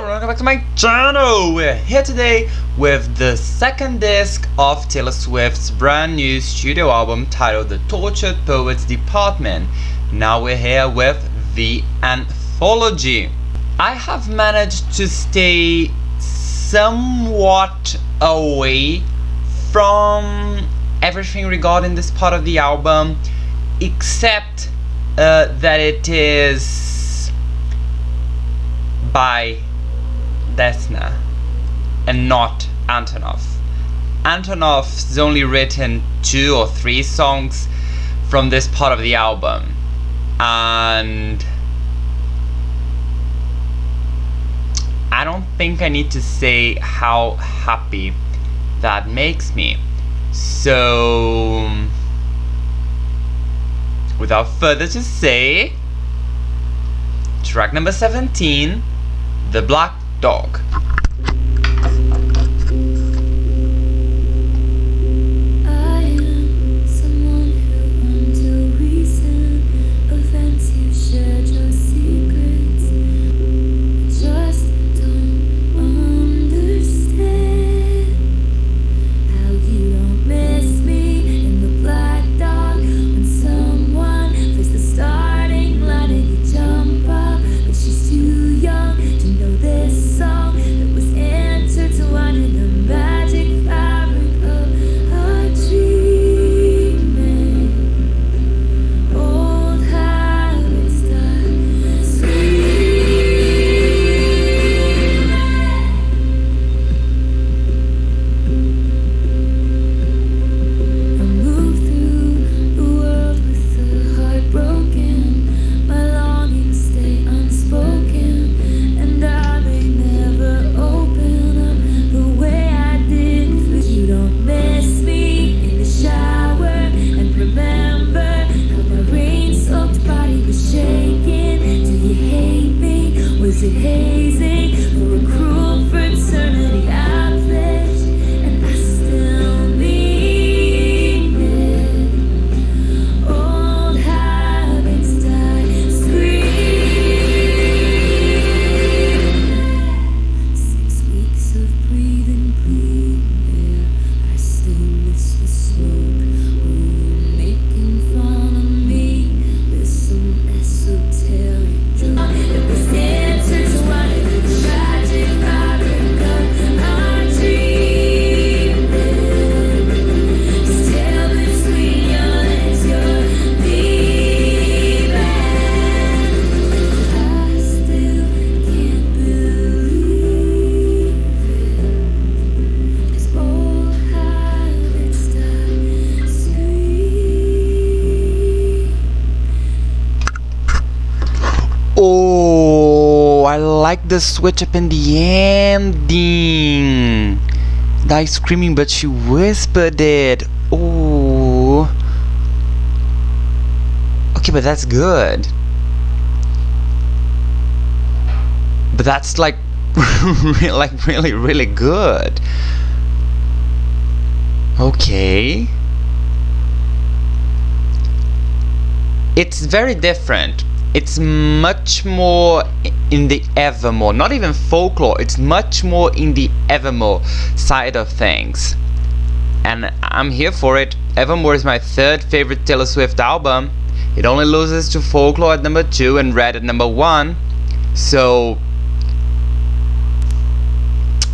welcome back to my channel. We're here today with the second disc of Taylor Swift's brand new studio album titled The Tortured Poets Department. Now we're here with the Anthology. I have managed to stay somewhat away from everything regarding this part of the album, except that it is by Desna and not Antonov. Antonov's only written 2 or 3 songs from this part of the album, and I don't think I need to say how happy that makes me. So without further to say, track number 17, The Black Dog. Oh, I like the switch up in the ending. Di screaming, but she whispered it. Oh, okay, but that's good. But that's like, really good. Okay, it's very different. It's much more in the Evermore, not even folklore, it's much more in the Evermore side of things. And I'm here for it. Evermore is my 3rd favorite Taylor Swift album. It only loses to Folklore at number 2 and Red at number 1. So,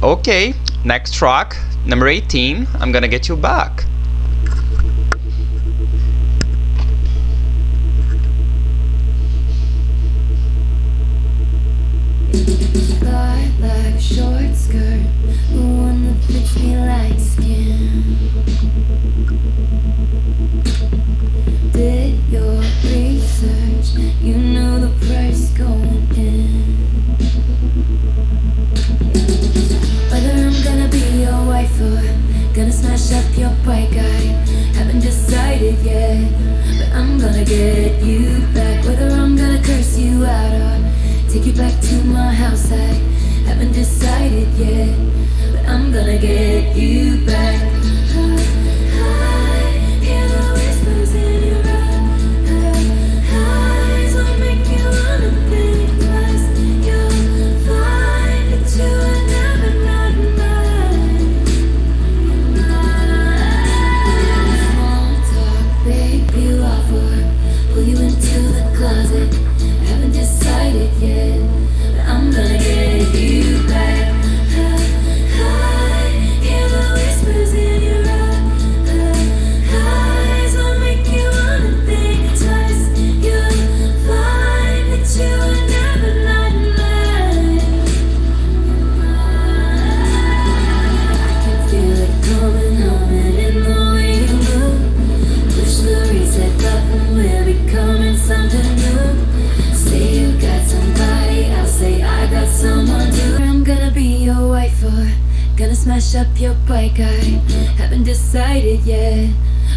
okay, next track, number 18, I'm gonna Get You Back. Like a short skirt, the one that fits me like skin. Did your research, you know the price going in. Whether I'm gonna be your wife or gonna smash up your bike, I haven't decided yet, but I'm gonna get you back. Whether I'm gonna curse you out or take you back to my house, I haven't decided yet, but I'm gonna get you back. I hear the whispers in your eyes on me. for. Gonna smash up your bike, I haven't decided yet,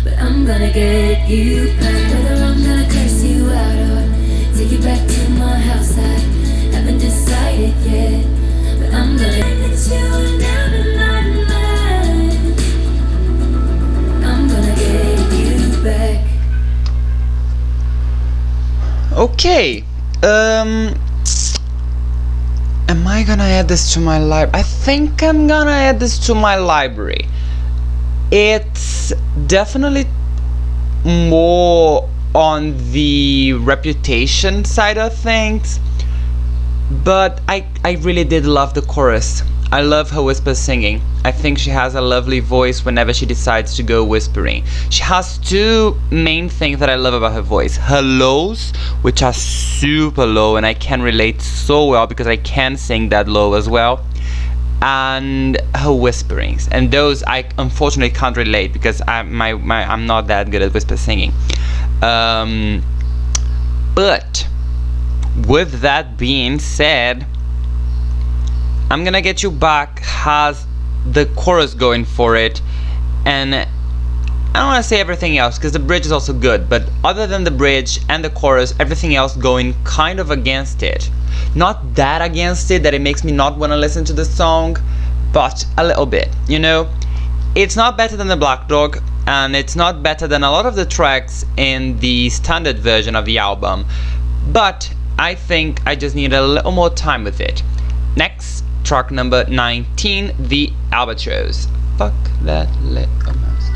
but I'm gonna get you back. Whether I'm gonna curse you out or take you back to my house, I haven't decided yet, but I'm gonna get you never mine. I'm gonna get you back. Okay, am I gonna add this to my library? I think I'm gonna add this to my library. It's definitely more on the reputation side of things, but I really did love the chorus. I love her whisper singing. I think she has a lovely voice whenever she decides to go whispering. She has two main things that I love about her voice. Her lows, which are super low, and I can relate so well because I can sing that low as well. And her whisperings, and those I unfortunately can't relate because I'm not that good at whisper singing. But with that being said, I'm Gonna Get You Back has the chorus going for it, and I don't want to say everything else because the bridge is also good, but other than the bridge and the chorus, everything else going kind of against it. Not that against it that it makes me not want to listen to the song, but a little bit, you know. It's not better than the Black Dog, and it's not better than a lot of the tracks in the standard version of the album, but I think I just need a little more time with it. Next, track number 19, The Albatross. Fuck that little mouse.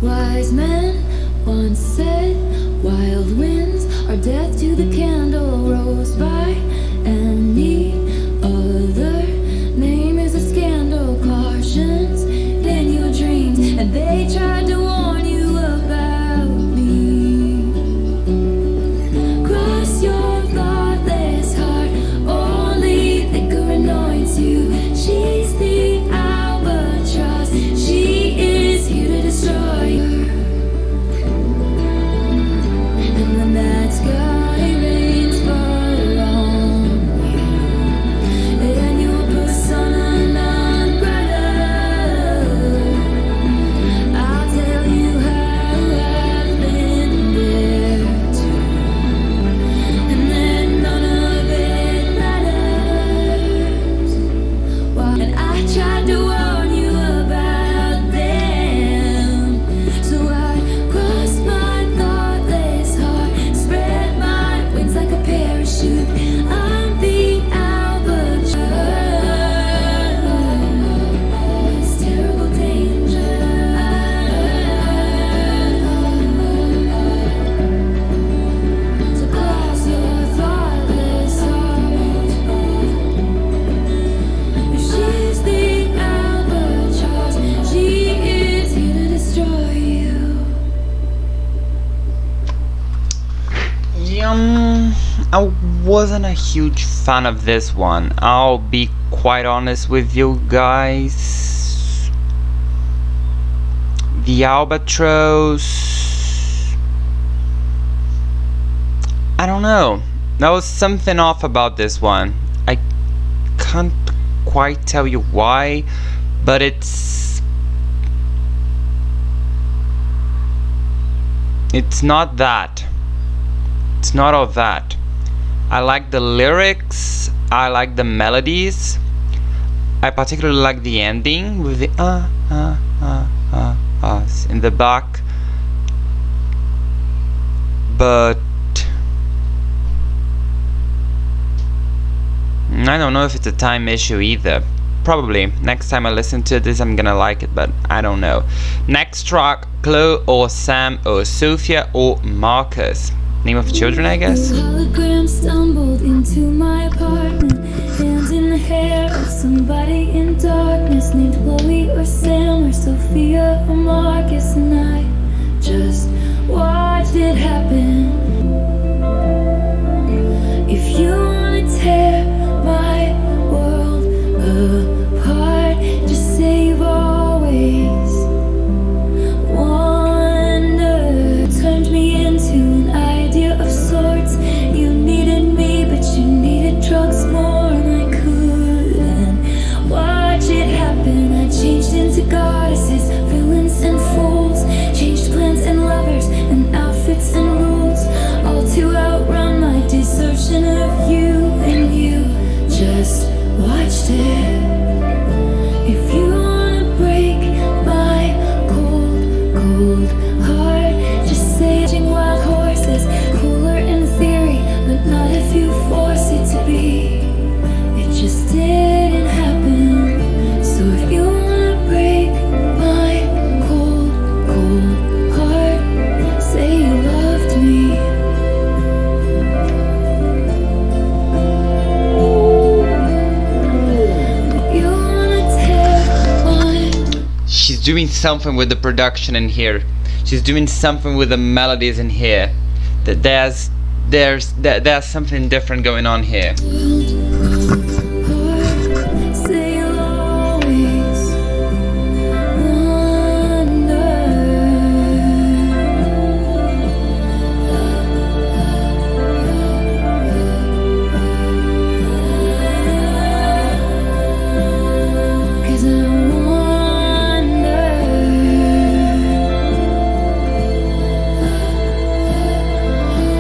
Wise men once said, wild winds are death to the candle rose by any other name is a scandal. Cautions in your dreams, and they tried to warn you about me. Cross your thoughtless heart, only liquor anoints you. She's the albatross, she is here to destroy you. And when that sky rains fall on you, and your persona non grata, I'll tell you how I've been there too, and then none of it matters. And I tried to warn you about them, so I crossed my thoughtless heart, spread my wings like a parachute. I'm the albatross, terrible danger. So cross your thoughtless heart. She's the albatross, she is here to destroy you. I wasn't a huge fan of this one. I'll be quite honest with you guys. The Albatross, I don't know. There was something off about this one. I can't quite tell you why, but it's not that. It's not all that. I like the lyrics, I like the melodies. I particularly like the ending with the in the back. But I don't know if it's a time issue either. Probably. Next time I listen to this I'm gonna like it, but I don't know. Next track, Chloe or Sam or Sophia or Marcus. Name of children, I guess. Hologram stumbled into my apartment, hands in the hair of somebody in darkness, named Chloe or Sam or Sophia or Marcus, and I just watched it happen. If you wanna tear my world apart, just say you've always wondered. Turned me into an idea of sorts. You needed me, but you needed drugs more than I could. And watched it. If you wanna break my cold, cold heart, just say wild horses, cooler in theory, but not if you force it to be. It just didn't happen. So if you wanna break my cold, cold heart, say you loved me. If you wanna tear my... She's doing something with the production in here. She's doing something with the melodies in here. That there's something different going on here. Say you'll always wonder. 'Cause I wonder,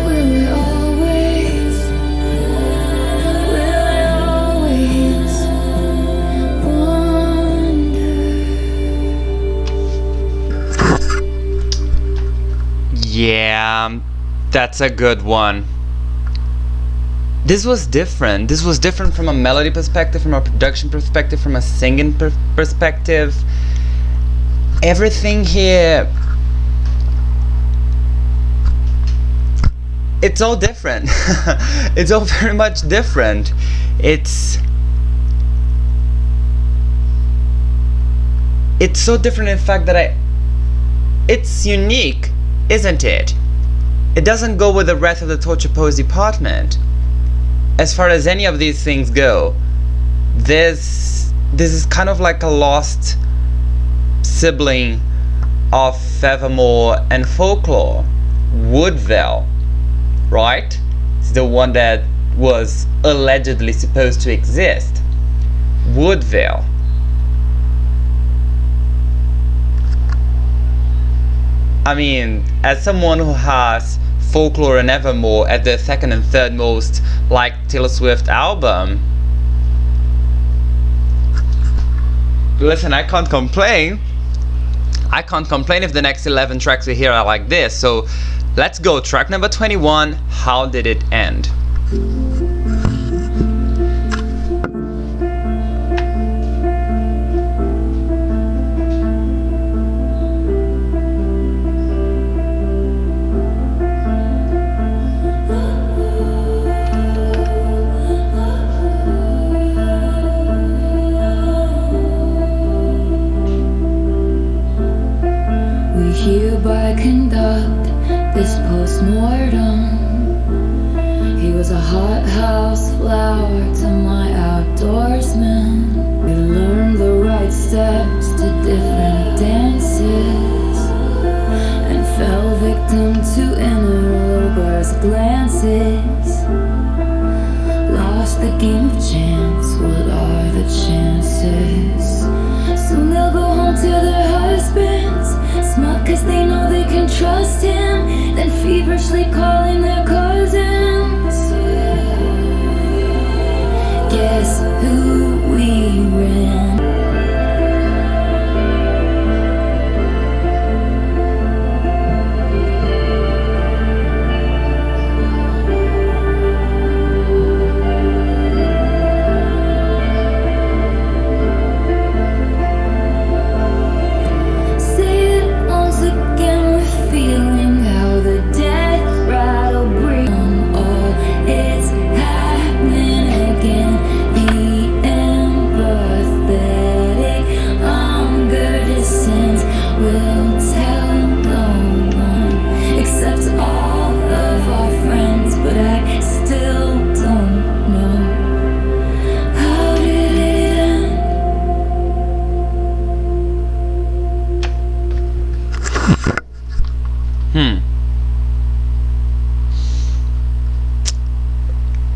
will it always wonder? Yeah, that's a good one. This was different. This was different from a melody perspective, from a production perspective, from a singing perspective. Everything here, it's all different. It's all very much different. It's so different in fact that it's unique, isn't it? It doesn't go with the rest of the Torture Poets department. As far as any of these things go, this is kind of like a lost sibling of Evermore and Folklore. Woodville, right? It's the one that was allegedly supposed to exist. Woodville. I mean, as someone who has Folklore and Evermore at the second and third most liked Taylor Swift album, listen, I can't complain. I can't complain if the next 11 tracks we hear are like this. So let's go. Track number 21, How Did It End? Hereby conduct this post-mortem. He was a hothouse flower to my outdoorsman. We learned the right steps to different dances and fell victim to interlopers' glances. Lost the game of chance, what are the chances? Soon they'll go home to their husbands, smug 'cause they know they can trust him, then feverishly calling their cousins. Guess who we ran?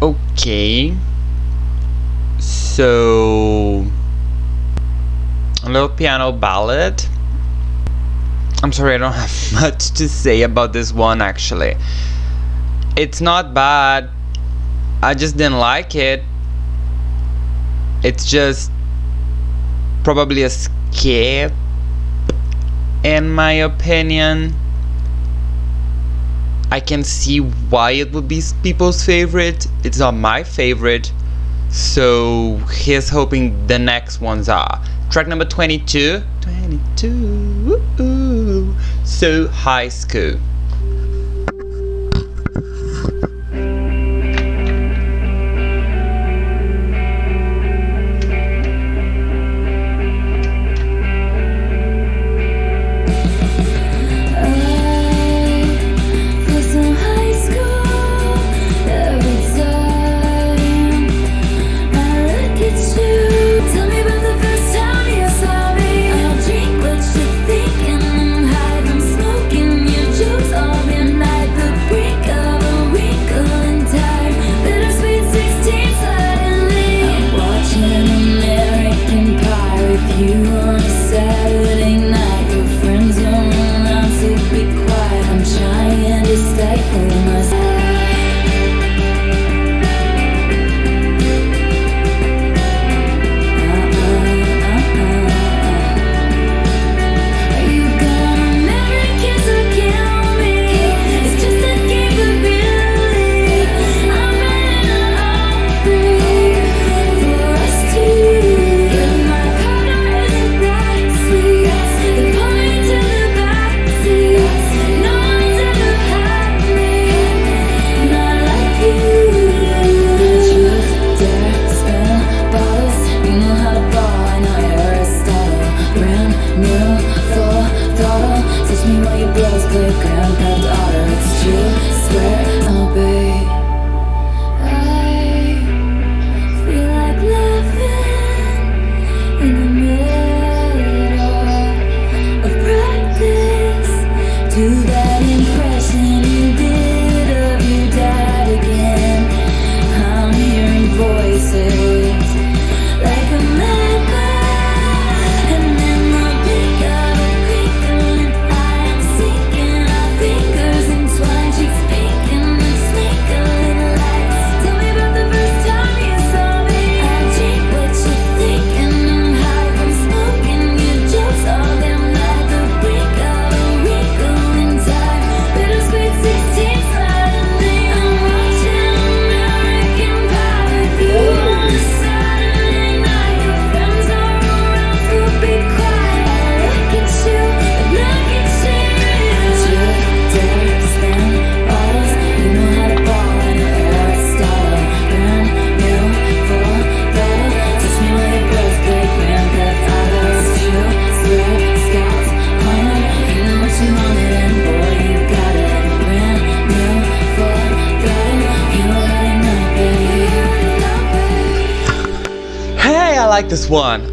Okay, so a little piano ballad. I'm sorry, I don't have much to say about this one actually. It's not bad, I just didn't like it. It's just probably a skip, in my opinion. I can see why it would be people's favorite. It's not my favorite. So here's hoping the next ones are. Track number 22. 22. Ooh. So High School.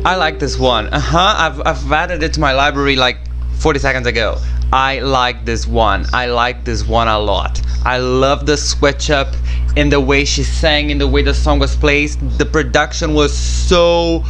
I like this one. I've added it to my library like 40 seconds ago. I like this one. I like this one a lot. I love the switch up in the way she sang, in the way the song was placed. The production was so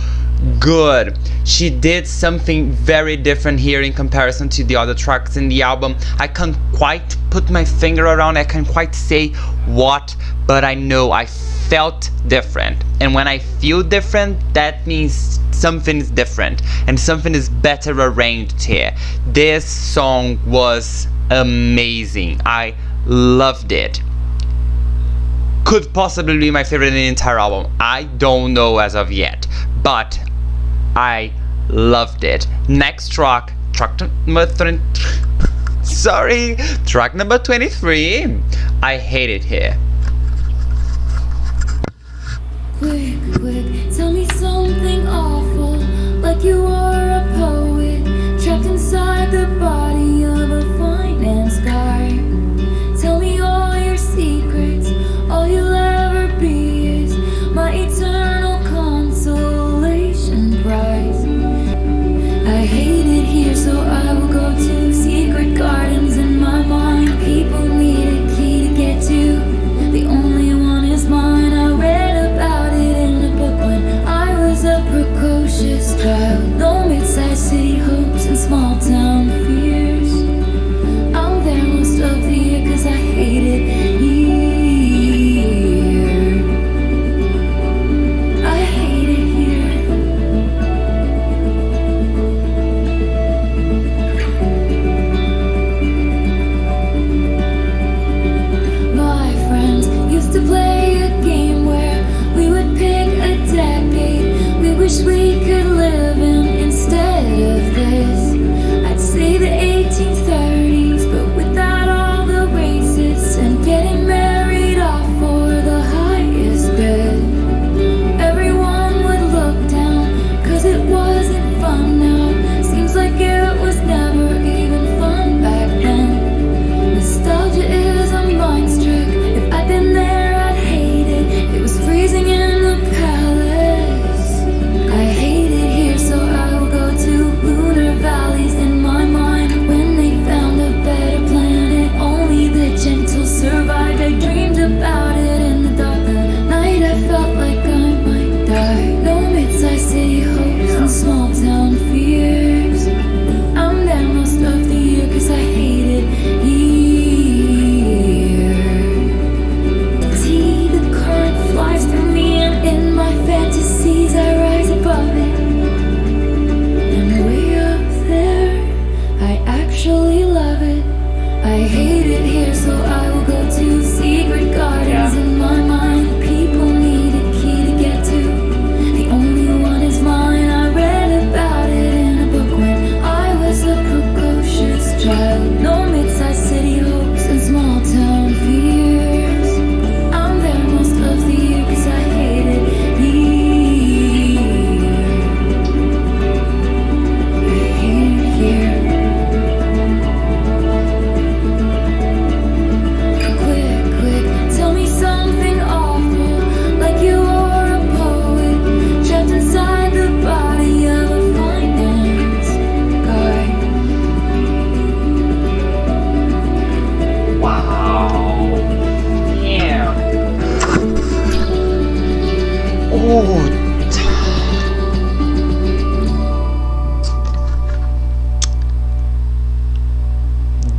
good. She did something very different here in comparison to the other tracks in the album. I can't quite put my finger around, I can't quite say what, but I know I felt different. And when I feel different, that means something is different and something is better arranged here. This song was amazing. I loved it. Could possibly be my favorite in the entire album. I don't know as of yet, but I loved it. Next track number track number 23. I hate it here. Quick, tell me something awful, like you are a poet, trapped inside the body of a finance guy. Tell me all your secrets, all you'll ever be is my eternal consolation prize. I hate it here, so I will go to secret gardens in my mind. People need a key to get to, the only one is mine. I read about it in a book when I was a precocious child. No mid-sized city hopes and small town fears. I'm there most of the year 'cause I hate it here. I hate it here.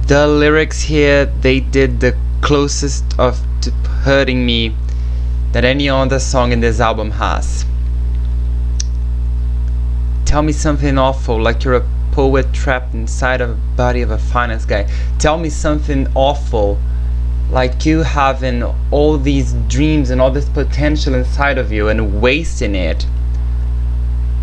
The lyrics here, they did the closest of to hurting me that any other song in this album has. Tell me something awful, like you're a poet trapped inside of a body of a finance guy. Tell me something awful, like you having all these dreams and all this potential inside of you and wasting it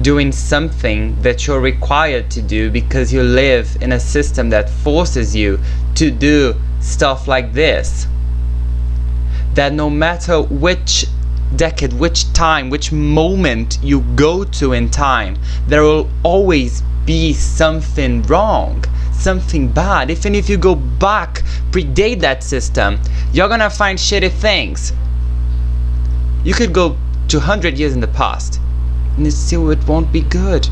doing something that you're required to do because you live in a system that forces you to do stuff like this. That no matter which decade, which time, which moment you go to in time, there will always be something wrong, something bad. Even if you go back, predate that system, you're gonna find shitty things. You could go 200 years in the past and it won't be good,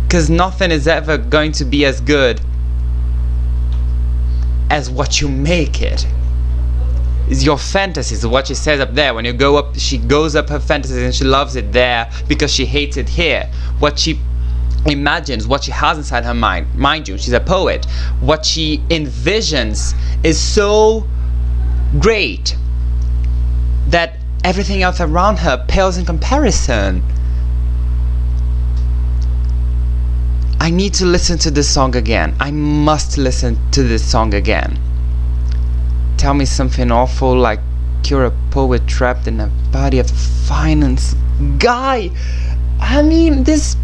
because nothing is ever going to be as good as what you make it. Is your fantasies, what she says up there. When you go up, she goes up her fantasies and she loves it there because she hates it here. What she imagines, what she has inside her mind, mind you, she's a poet, what she envisions is so great that everything else around her pales in comparison. I need to listen to this song again. I must listen to this song again. Tell me something awful, like you're a poet trapped in a body of a finance guy. I mean, this...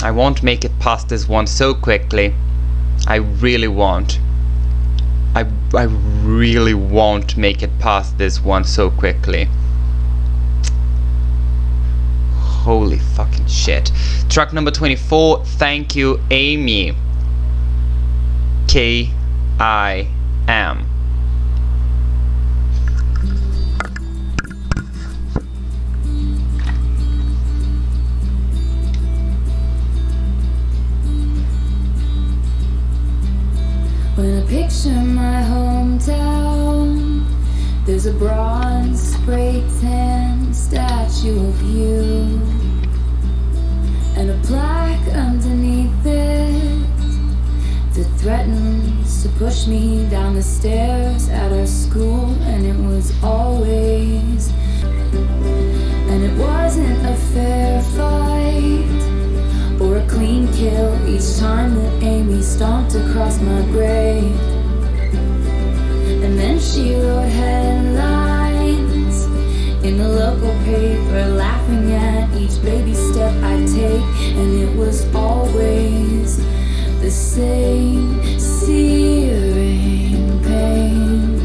I won't make it past this one so quickly. I really won't. I really won't make it past this one so quickly. Holy fucking shit. Track number 24, Thank You, Amy. K.I.M. When I picture my hometown, there's a bronze spray tan statue of you, and a plaque underneath it that threatens to push me down the stairs at our school. And it was always, and it wasn't a fair fight or a clean kill each time that Amy stomped across my grave. And then she wrote headlines in the local paper, laughing at each baby step I take. And it was always the same searing pain.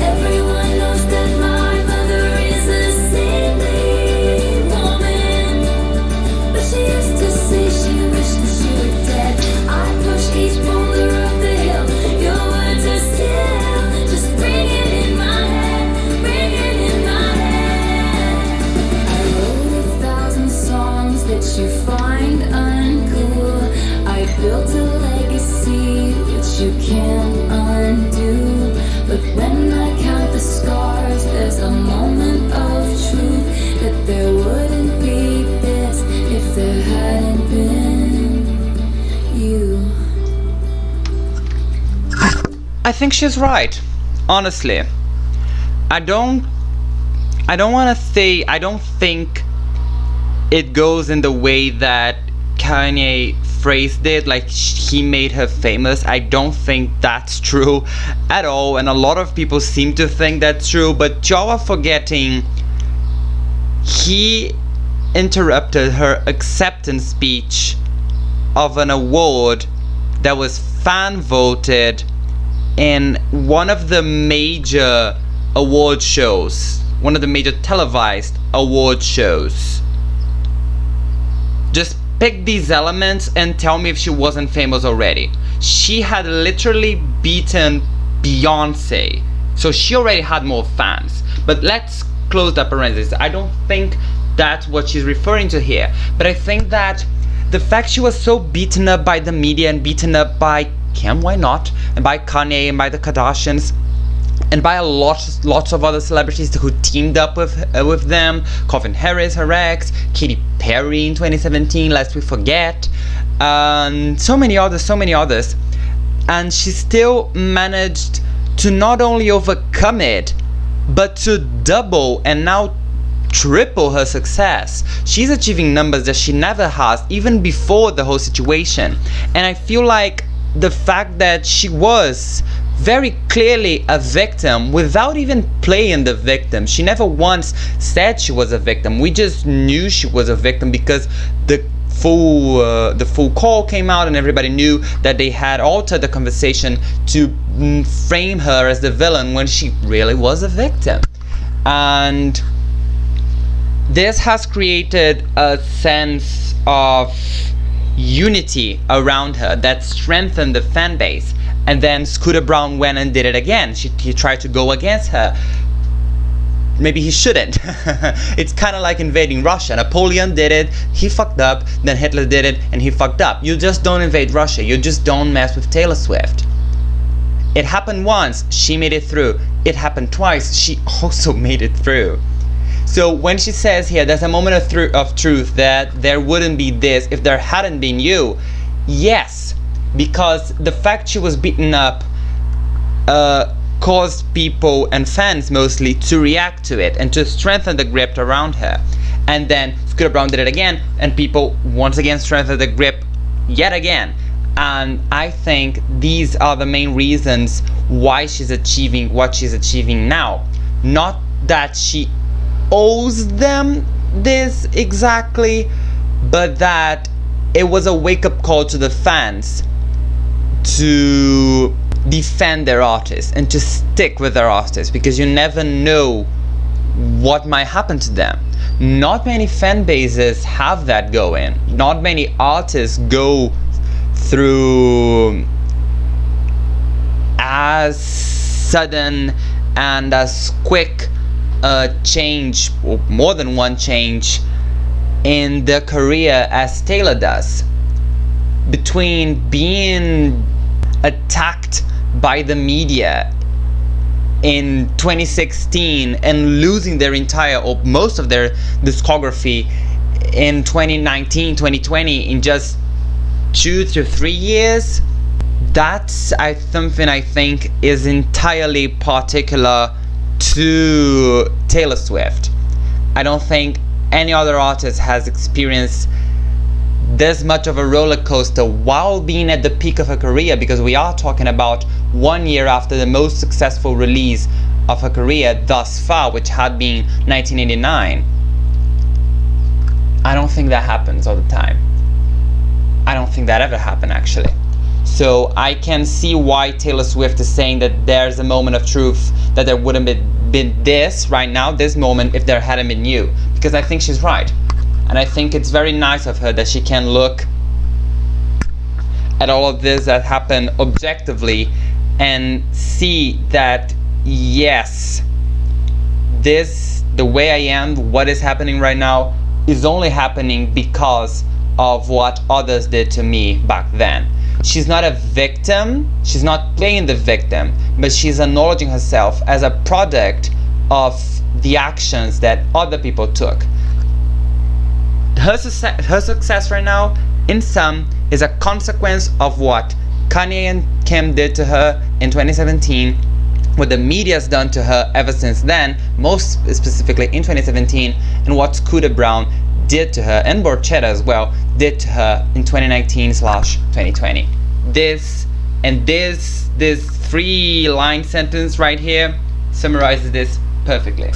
Everyone knows that my mother is a saintly woman, but she used to say she wished that she were dead. I push each boulder up the hill, your words are still just ringing in my head, ringing in my head. I wrote 1,000 songs that you find uncool. I built a legacy which you can't undo. But when I count the scars, there's a moment of truth that there wouldn't be this if there hadn't been you. I think she's right, honestly. I don't want to say, I don't think it goes in the way that Kanye phrased it, like he made her famous. I don't think that's true at all, and a lot of people seem to think that's true, but y'all are forgetting he interrupted her acceptance speech of an award that was fan voted in one of the major award shows, one of the major televised award shows. Just pick these elements and tell me if she wasn't famous already. She had literally beaten Beyonce, so she already had more fans. But let's close that parenthesis. I don't think that's what she's referring to here, but I think that the fact she was so beaten up by the media and beaten up by Kim, why not, and by Kanye and by the Kardashians, and by lots of other celebrities who teamed up with them. Calvin Harris, her ex, Katy Perry in 2017, lest we forget, and so many others. And she still managed to not only overcome it, but to double and now triple her success. She's achieving numbers that she never has, even before the whole situation. And I feel like the fact that she was very clearly a victim without even playing the victim. She never once said she was a victim. We just knew she was a victim because the full call came out and everybody knew that they had altered the conversation to frame her as the villain when she really was a victim. And this has created a sense of unity around her that strengthened the fan base. And then Scooter Braun went and did it again. He tried to go against her. Maybe he shouldn't. It's kind of like invading Russia. Napoleon did it, he fucked up. Then Hitler did it, and he fucked up. You just don't invade Russia. You just don't mess with Taylor Swift. It happened once, she made it through. It happened twice, she also made it through. So when she says here, there's a moment of truth that there wouldn't be this if there hadn't been you. Yes, because the fact she was beaten up caused people and fans mostly to react to it and to strengthen the grip around her. And then Scooter Braun did it again, and people once again strengthened the grip yet again. And I think these are the main reasons why she's achieving what she's achieving now. Not that she owes them this exactly, but that it was a wake-up call to the fans to defend their artists and to stick with their artists, because you never know what might happen to them. Not many fan bases have that going. Not many artists go through as sudden and as quick a change, or more than one change, in their career as Taylor does. Between being attacked by the media in 2016 and losing their entire or most of their discography in 2019, 2020, in just 2 to 3 years, that's something I think is entirely particular to Taylor Swift. I don't think any other artist has experienced this much of a roller coaster while being at the peak of her career, because we are talking about 1 year after the most successful release of her career thus far, which had been 1989. I don't think that happens all the time. I don't think that ever happened, actually. So I can see why Taylor Swift is saying that there's a moment of truth, that there wouldn't been this right now, this moment, if there hadn't been you. Because I think she's right. And I think it's very nice of her that she can look at all of this that happened objectively and see that, yes, this, the way I am, what is happening right now, is only happening because of what others did to me back then. She's not a victim, she's not playing the victim, but she's acknowledging herself as a product of the actions that other people took. Her success right now, in sum, is a consequence of what Kanye and Kim did to her in 2017, what the media's done to her ever since then, most specifically in 2017, and what Scooter Braun did to her, and Borchetta as well, did to her in 2019/2020. This 3-line sentence right here summarizes this perfectly.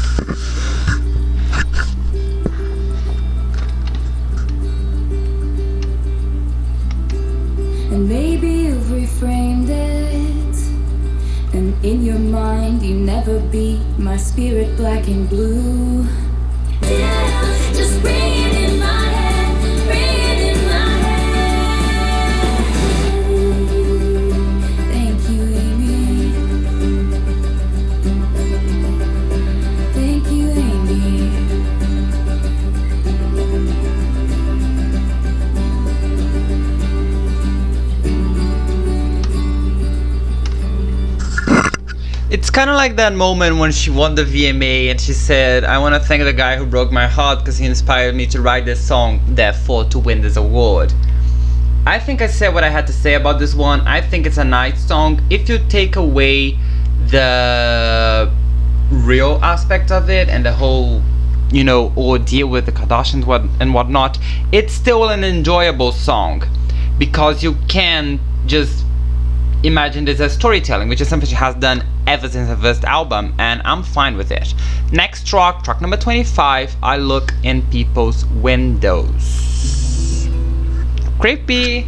And maybe you've reframed it, and in your mind you never beat my spirit black and blue. Yeah, just bring it in my head, bring it in my head. Thank you, Amy. Thank you, Amy. It's kind of like that moment when she won the VMA and she said, I want to thank the guy who broke my heart because he inspired me to write this song, therefore to win this award. I think I said what I had to say about this one. I think it's a nice song. If you take away the real aspect of it and the whole, you know, ordeal with the Kardashians and whatnot, it's still an enjoyable song because you can just imagine this as storytelling, which is something she has done ever since her first album, and I'm fine with it. Next track number 25, I Look in People's Windows. Creepy.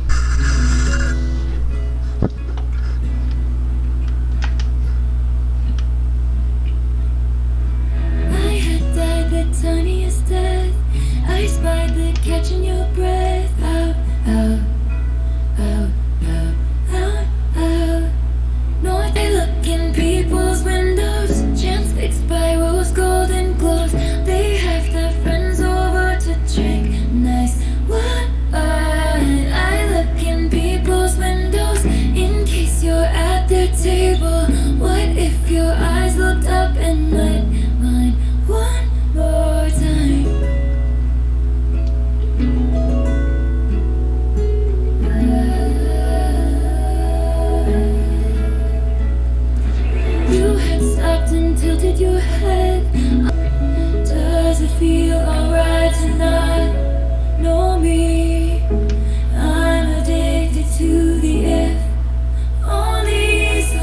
I had died the tiniest death. I spied the catch in your breath. Out, out, out, out, out, out. No, I look in people's windows. Chance fixed by rose golden gloves. They have their friends over to drink nice wine. I look in people's windows in case you're at their table. What if your eyes looked up and met mine one more time? You had stopped and tilted your head. Does it feel alright to not know me? I'm addicted to the if only. So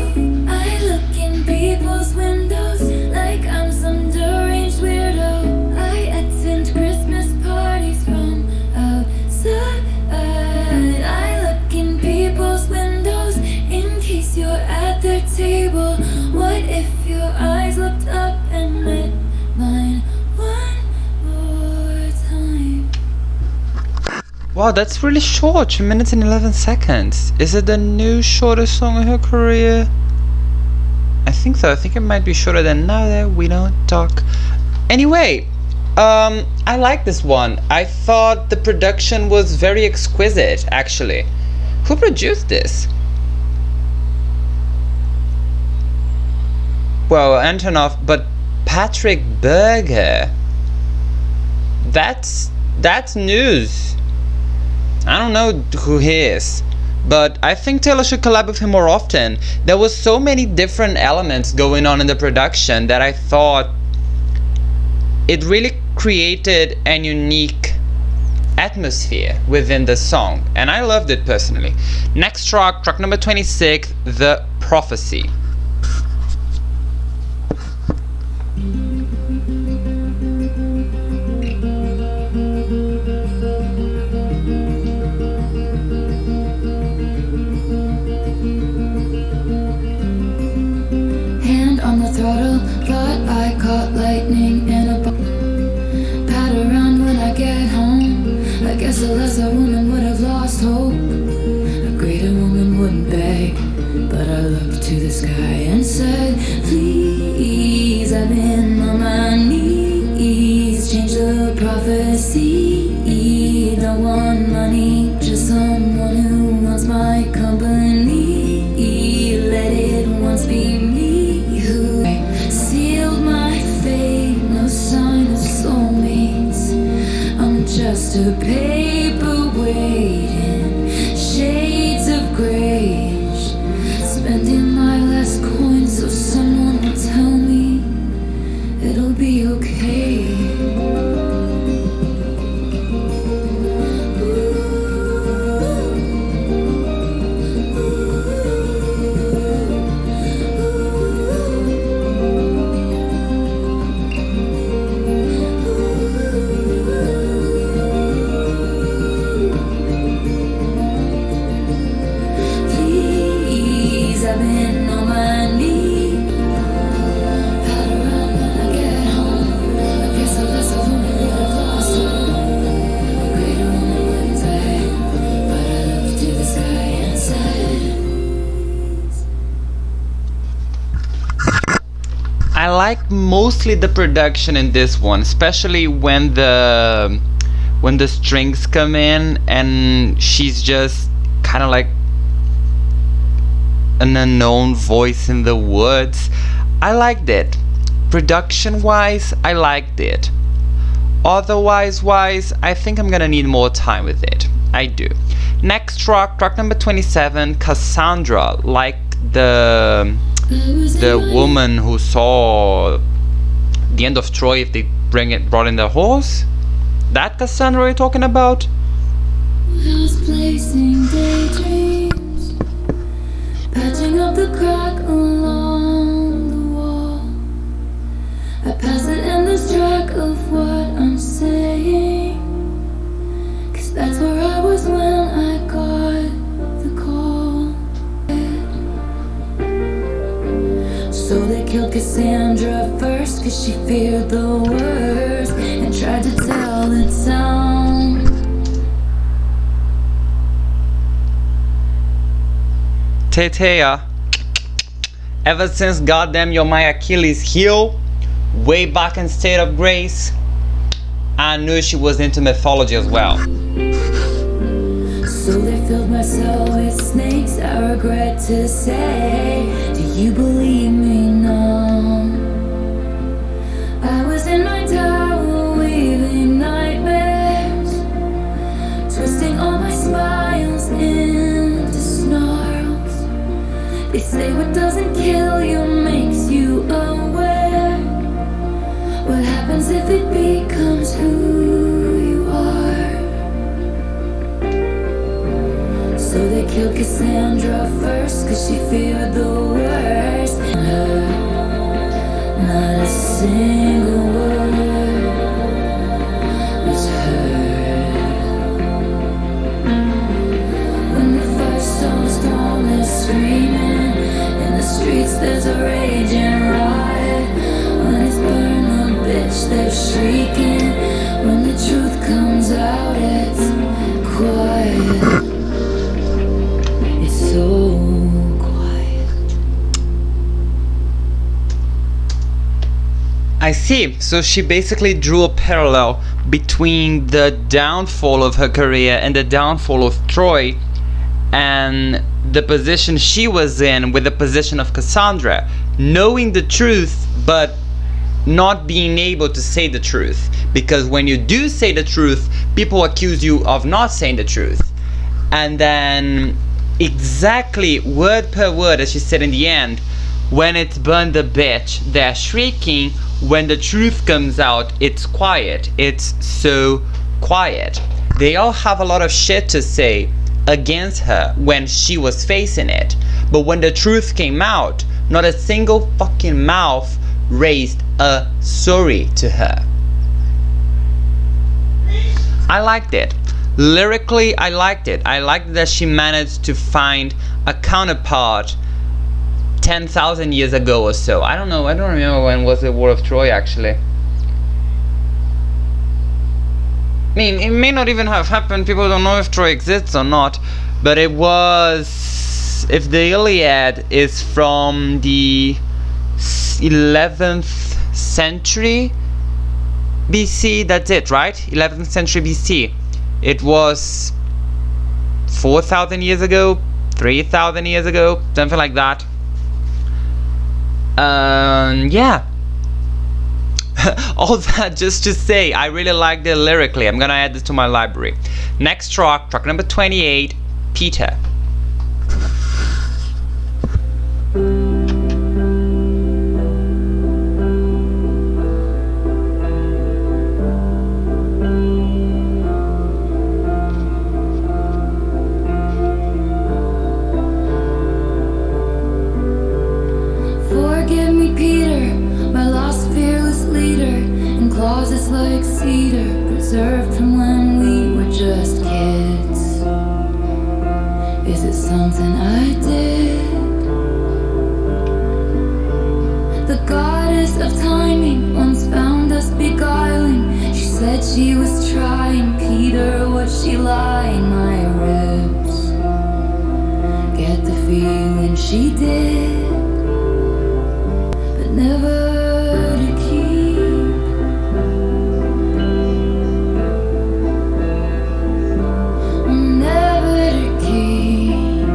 I look in people's windows like I'm some deranged weirdo. I attend Christmas parties from outside. I look in people's windows in case you're at their table. What if your eyes looked up and met mine one more time? Wow, that's really short, 2 minutes and 11 seconds. Is it the new shortest song in her career? I think so. I think it might be shorter than Now That We Don't Talk. Anyway, I like this one. I thought the production was very exquisite, actually. Who produced this? Well, Antonov, but Patrick Berger. That's news. I don't know who he is, but I think Taylor should collab with him more often. There was so many different elements going on in the production that I thought it really created an unique atmosphere within the song, and I loved it personally. Next track number 26, The Prophecy. Throttle, thought I caught lightning in a pat around when I get home. I guess a lesser woman would have lost hope. A greater woman wouldn't beg, but I looked to the sky and said, please, I'm in on my knees. Change the prophecy. Don't want money, just someone who wants my company. Let it once be me who sealed my fate. No sign of soulmates. I'm just a paper waiting, shades of grayish. Spending my last coin so someone will tell me it'll be okay. I like mostly the production in this one, especially when the strings come in and she's just kind of like an unknown voice in the woods. I liked it. Production wise, I liked it. Otherwise wise, I think I'm gonna need more time with it. I do. Next track number 27, Cassandra, like the woman who saw the end of Troy if they brought in the horse. That Cassandra you're talking about? I was placing daydreams, patching up the crack along the wall. I pass it and lose track of what I'm saying, 'cause that's where I was when I got the call. So they killed Cassandra first, 'cause she feared the worst and tried to tell the town. Tetea, ever since goddamn you're my Achilles heel, way back in State of Grace, I knew she was into mythology as well. So they filled my cell with snakes, I regret to say. Do you believe me now? I was in my tower weaving nightmares, twisting all my smiles into snarls. They say what doesn't kill you makes you aware. What happens if it becomes who you are? So they killed Cassandra first, 'cause she feared the worst. Her, not a single word was heard. When the first storm is screaming, in the streets there's a raging riot. When it's burn the bitch, they're shrieking. When the truth comes out, it's quiet. It's so quiet. I see. So she basically drew a parallel between the downfall of her career and the downfall of Troy, and the position she was in with the position of Cassandra, knowing the truth but not being able to say the truth, because when you do say the truth, people accuse you of not saying the truth. And then exactly word per word, as she said in the end, when it's burn the bitch, they're shrieking. When the truth comes out, it's quiet. It's so quiet. They all have a lot of shit to say against her when she was facing it, but when the truth came out, not a single fucking mouth raised a sorry to her. I liked it. Lyrically, I liked it. I liked that she managed to find a counterpart 10,000 years ago or so. I don't know, I don't remember when was the War of Troy actually. I mean, it may not even have happened, people don't know if Troy exists or not, but it was, if the Iliad is from the 11th century BC, that's it, right? 11th century BC. It was 4,000 years ago, 3,000 years ago, something like that. Yeah. All that just to say, I really liked it lyrically. I'm gonna add this to my library. Next track number 28, Peter. Forgive me, Peter, my lost fearless leader, in closets like cedar, preserved from when we were just kids. Is it something I did? The goddess of timing once found us beguiling. She said she was trying. Peter, was she lying? My ribs get the feeling she did, but never to keep. Never to keep.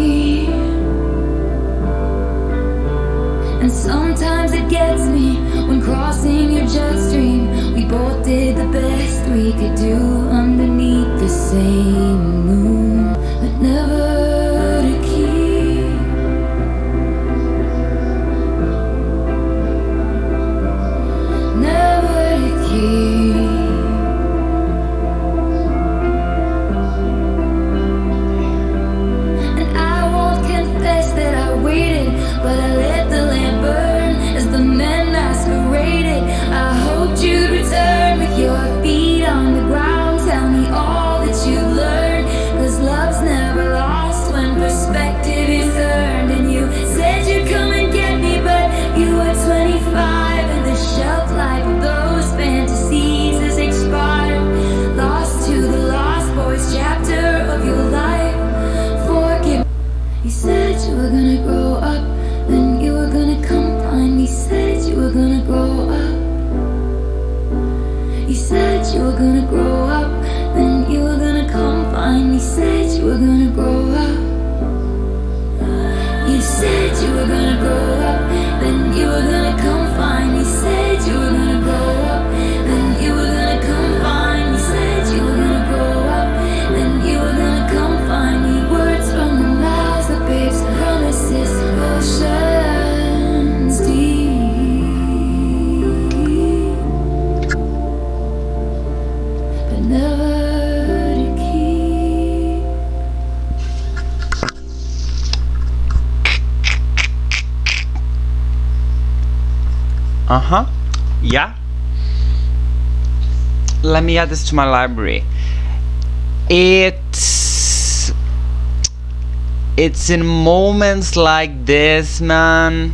me. And sometimes it gets me when crossing your jet stream. We both did the best we could do underneath the same moon, but never to keep. Never to keep. And I won't confess that I waited, but I let the lamp burn as the men masqueraded. I hoped you'd return with your feet on the ground. Tell me all that you learned, 'cause love's never lost when perspective is earned. And you said you'd come and get me, but you were 25 and the shelf life of those fantasies has expired. Lost to the lost boys chapter of your life. Forgive. You said you were gonna grow up, then you were gonna come find me. Said you were gonna grow up. You said you were gonna grow up, then you were gonna come find me. Said you were gonna grow up. You said you were gonna grow up, then you were gonna come find me. Said you were gonna grow up, then you were gonna come find me. Said you were gonna grow up, then you were gonna come find me. Words from the mouths of babes, promises, oceans deep, but never to keep. Yeah. Let me add this to my library. It's in moments like this, man,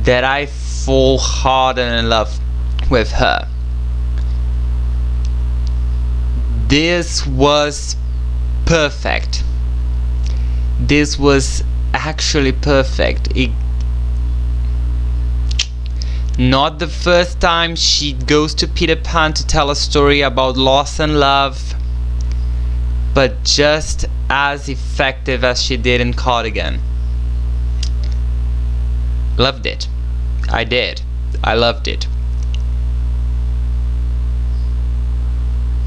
that I fall hard and in love with her. This was perfect. This was actually perfect. Not the first time she goes to Peter Pan to tell a story about loss and love, but just as effective as she did in Cardigan. Loved it. I did. I loved it.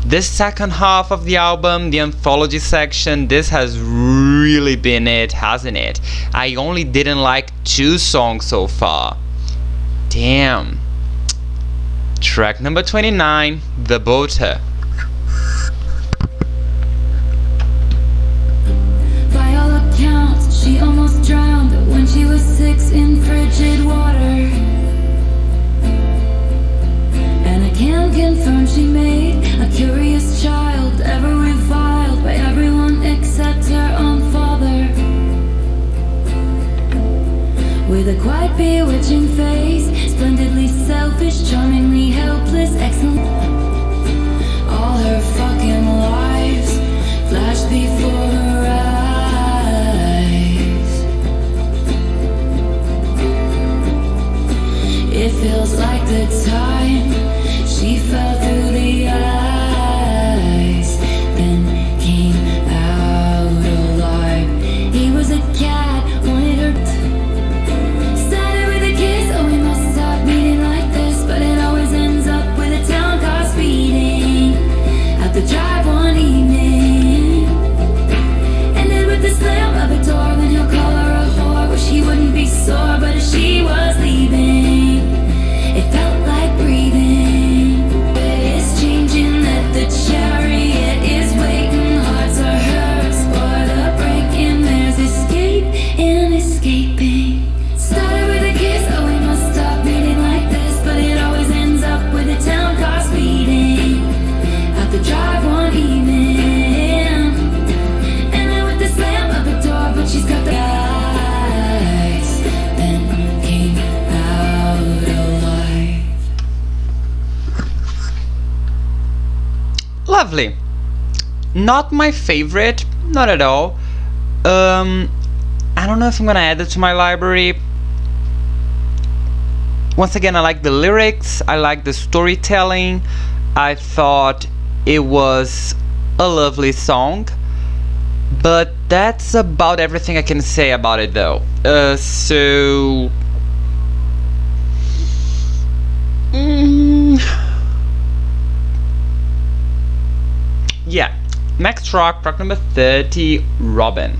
This second half of the album, the anthology section, this has really been it, hasn't it? I only didn't like 2 songs so far. Damn. Track number 29, The Boater. By all accounts, she almost drowned when she was 6 in frigid water. And I can confirm she made a curious child, ever reviled by everyone except her own father. With a quite bewitching face, splendidly selfish, charmingly helpless, excellent. All her fucking lives flashed before her eyes. It feels like the time she fell through the ice, then came out alive. He was a cat, wanted her started with a kiss. Oh, we must stop meeting like this, but it always ends up with a town car speeding out the drive one evening. And then with the slam of a door, then he'll call her a whore. Wish he wouldn't be sore, but as she was leaving, it felt like breathing. It's changing that the chariot is waiting. Hearts are hers for the breaking. There's escape and escaping. Started with a kiss, oh we must stop meeting like this, but it always ends up with a town car speeding out the drive one evening. And then with the slam of a door, but she's got the eyes, then came out alive. Lovely. Not my favorite, not at all. I don't know if I'm gonna add it to my library. Once again, I like the lyrics, I like the storytelling. I thought it was a lovely song, but that's about everything I can say about it, though. Yeah, next track number 30, Robin.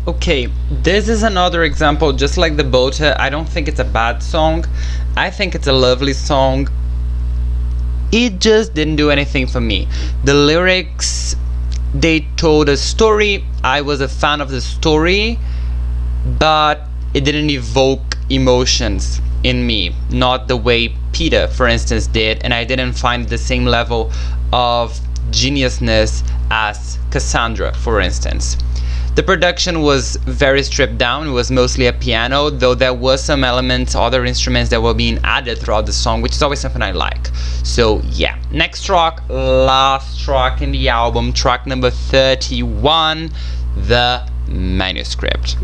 Okay, this is another example, just like the Bota. I don't think it's a bad song. I think it's a lovely song. It just didn't do anything for me. The lyrics, they told a story. I was a fan of the story, but it didn't evoke emotions in me, not the way Peter, for instance, did, and I didn't find the same level of geniusness as Cassandra, for instance. The production was very stripped down. It was mostly a piano, though there was some elements, other instruments that were being added throughout the song, which is always something I like. So yeah, next track, last track in the album, track number 31, The Manuscript.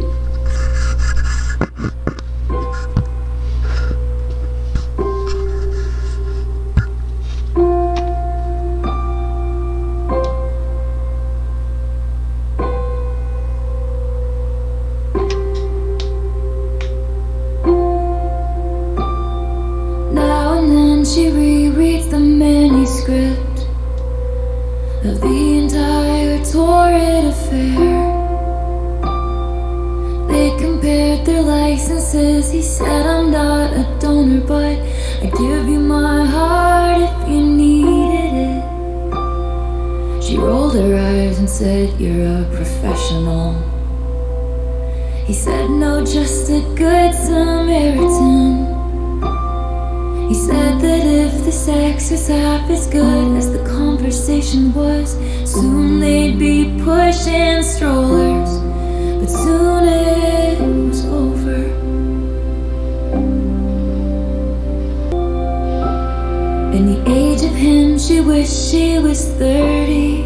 She rereads the manuscript of the entire torrid affair. They compared their licenses. He said, I'm not a donor, but I'd give you my heart if you needed it. She rolled her eyes and said, you're a professional. He said, no, just a good Samaritan. He said that if the sex was half as good as the conversation was, soon they'd be pushing strollers, but soon it was over. In the age of him, she wished she was 30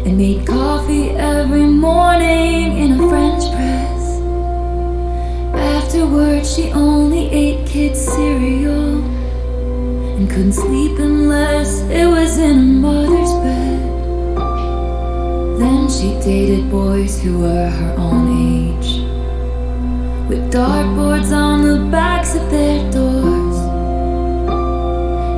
and made coffee every morning in a French press. Afterwards, she only ate kids' cereal and couldn't sleep unless it was in her mother's bed. Then she dated boys who were her own age, with dartboards on the backs of their doors.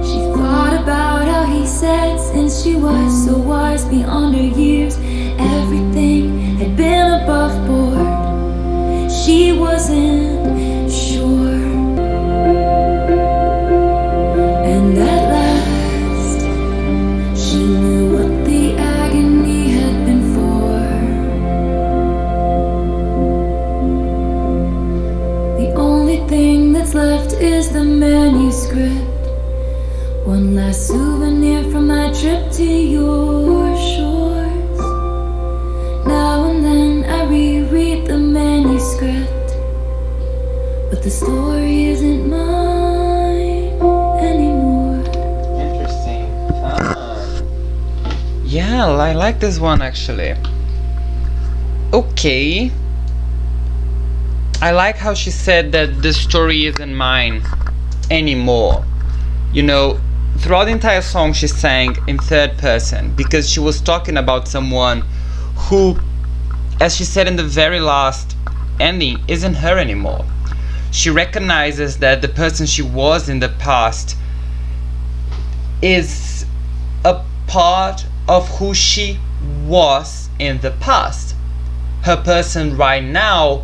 She thought about how he said, since she was so wise beyond her years, everything had been above board. She wasn't sure. And at last, she knew what the agony had been for. The only thing that's left is manuscript. One last souvenir from my trip to your shores. Now and then I reread the manuscript, but the story isn't mine anymore. Interesting. Yeah, I like this one actually. Okay. I like how she said that the story isn't mine anymore. You know, throughout the entire song she sang in third person because she was talking about someone who, as she said in the very last ending, isn't her anymore. She recognizes that the person she was in the past is a part of who she was in the past. Her person right now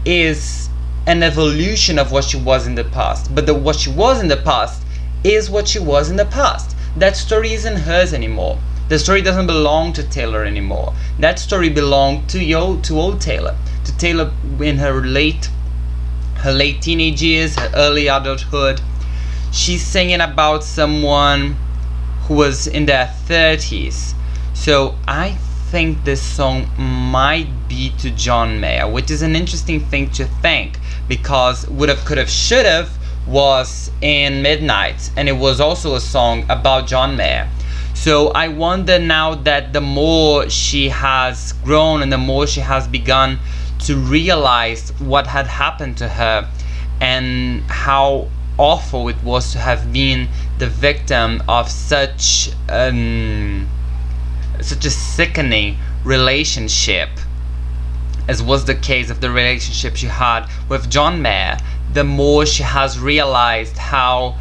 is an evolution of what she was in the past, but what she was in the past is what she was in the past. That story isn't hers anymore. The story doesn't belong to Taylor anymore. That story belonged to old Taylor, to Taylor in her late teenage years, her early adulthood. She's singing about someone who was in their 30s. So I think this song might be to John Mayer, which is an interesting thing to think, because Would've, Could've, Should've was in Midnight, and it was also a song about John Mayer. So I wonder now that the more she has grown and the more she has begun to realize what had happened to her and how awful it was to have been the victim of such a sickening relationship, as was the case of the relationship she had with John Mayer, the more she has realized how,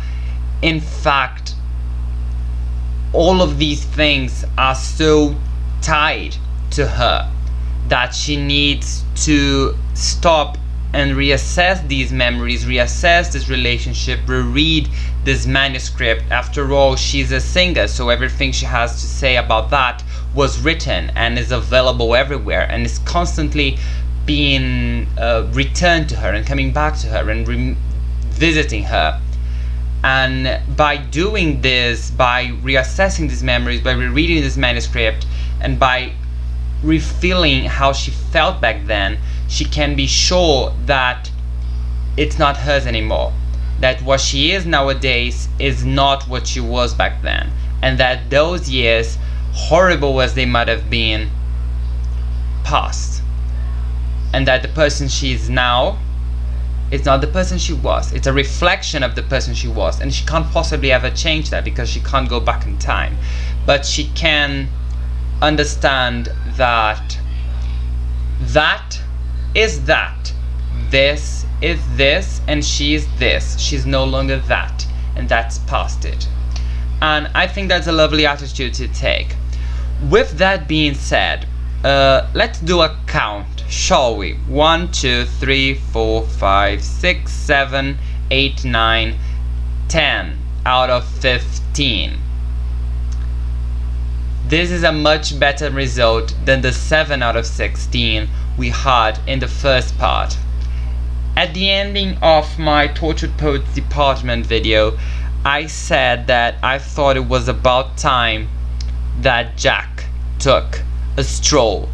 in fact, all of these things are so tied to her that she needs to stop and reassess these memories, reassess this relationship, reread this manuscript. After all, she's a singer, so everything she has to say about that was written and is available everywhere and is constantly being returned to her and coming back to her and revisiting her. And by doing this, by reassessing these memories, by rereading this manuscript, and by refeeling how she felt back then, she can be sure that it's not hers anymore, that what she is nowadays is not what she was back then, and that those years, horrible as they might have been, passed, and that the person she is now is not the person she was. It's a reflection of the person she was, and she can't possibly ever change that because she can't go back in time, but she can understand that that is that, this is this, and she is this. She's no longer that, and that's past it. And I think that's a lovely attitude to take. With that being said, let's do a count, shall we? 1, 2, 3, 4, 5, 6, 7, 8, 9, 10 out of 15. This is a much better result than the 7 out of 16 we had in the first part. At the ending of my Tortured Poets Department video, I said that I thought it was about time that Jack took a stroll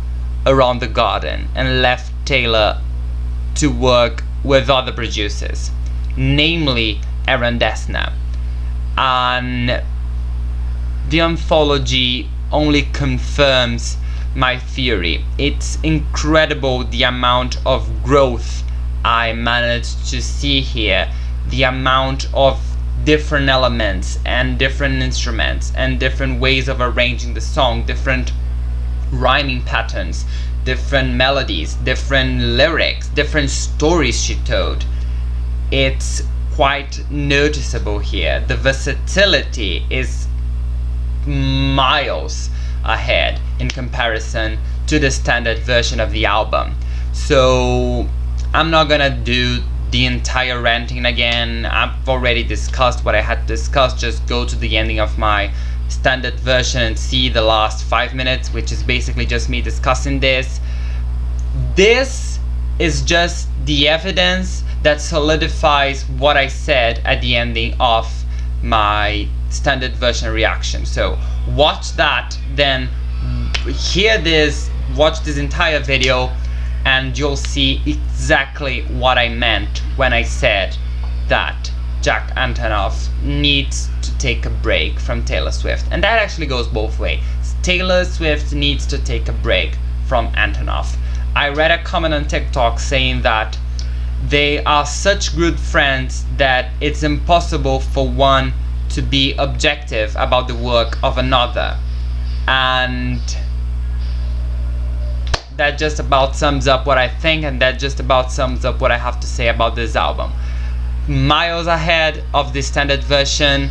around the garden and left Taylor to work with other producers, namely Aaron Dessner. And the anthology only confirms my theory. It's incredible the amount of growth I managed to see here, the amount of different elements and different instruments and different ways of arranging the song, different rhyming patterns, different melodies, different lyrics, different stories she told. It's quite noticeable here. The versatility is miles ahead in comparison to the standard version of the album. So I'm not gonna do the entire ranting again. I've already discussed what I had to discuss. Just go to the ending of my standard version and see the last 5 minutes, which is basically just me discussing this. This is just the evidence that solidifies what I said at the ending of my standard version reaction. So watch that, then hear this, watch this entire video, and you'll see exactly what I meant when I said that Jack Antonoff needs to take a break from Taylor Swift. And that actually goes both ways. Taylor Swift needs to take a break from Antonoff. I read a comment on TikTok saying that they are such good friends that it's impossible for one to be objective about the work of another. And that just about sums up what I think, and that just about sums up what I have to say about this album. Miles ahead of the standard version,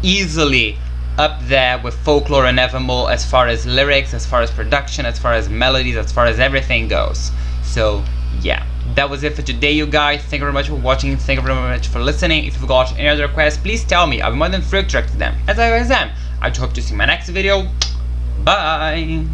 easily up there with Folklore and Evermore as far as lyrics, as far as production, as far as melodies, as far as everything goes. So yeah, that was it for today, you guys. Thank you very much for watching, thank you very much for listening. If you've got any other requests, please tell me. I'll be more than thrilled to direct them, as I always am. I hope to see you in my next video. Bye!